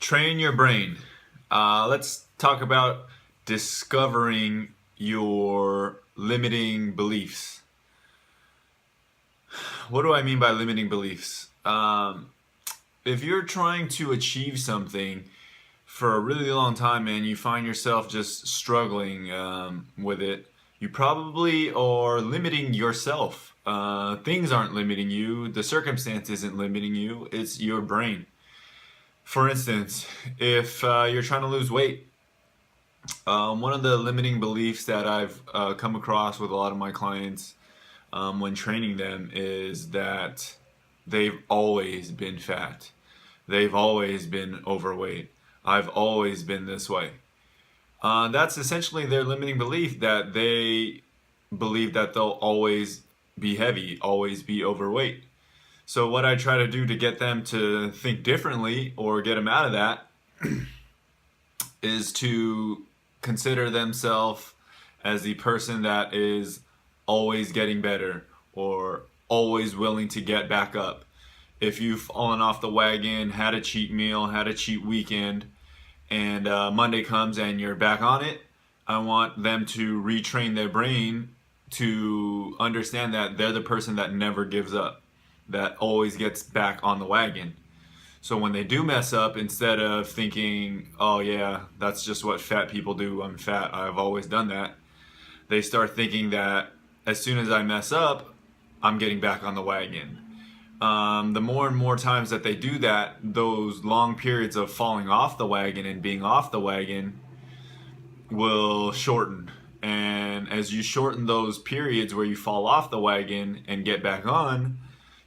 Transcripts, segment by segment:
Train your brain. Let's talk about discovering your limiting beliefs. What do I mean by limiting beliefs? If you're trying to achieve something for a really long time and you find yourself just struggling with it, you probably are limiting yourself. Things aren't limiting you, the circumstance isn't limiting you, it's your brain. For instance, if you're trying to lose weight, one of the limiting beliefs that I've come across with a lot of my clients when training them is that they've always been fat. They've always been overweight. I've always been this way. That's essentially their limiting belief, that they believe that they'll always be heavy, always be overweight. So what I try to do to get them to think differently or get them out of that is to consider themselves as the person that is always getting better or always willing to get back up. If you've fallen off the wagon, had a cheat meal, had a cheat weekend, and Monday comes and you're back on it, I want them to retrain their brain to understand that they're the person that never gives up, that always gets back on the wagon. So when they do mess up, instead of thinking, oh yeah, that's just what fat people do, I'm fat, I've always done that, they start thinking that as soon as I mess up, I'm getting back on the wagon. The more and more times that they do that, those long periods of falling off the wagon and being off the wagon will shorten. And as you shorten those periods where you fall off the wagon and get back on,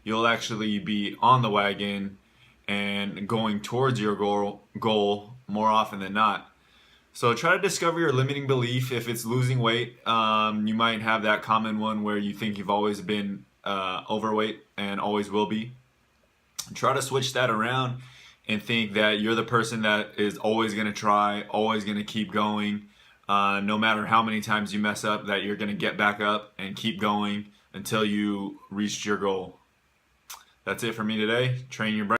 you'll actually be on the wagon and going towards your goal more often than not. So try to discover your limiting belief. If it's losing weight, you might have that common one where you think you've always been overweight and always will be. Try to switch that around and think that you're the person that is always going to try, always going to keep going. No matter how many times you mess up, that you're going to get back up and keep going until you reach your goal. That's it for me today. Train your brain.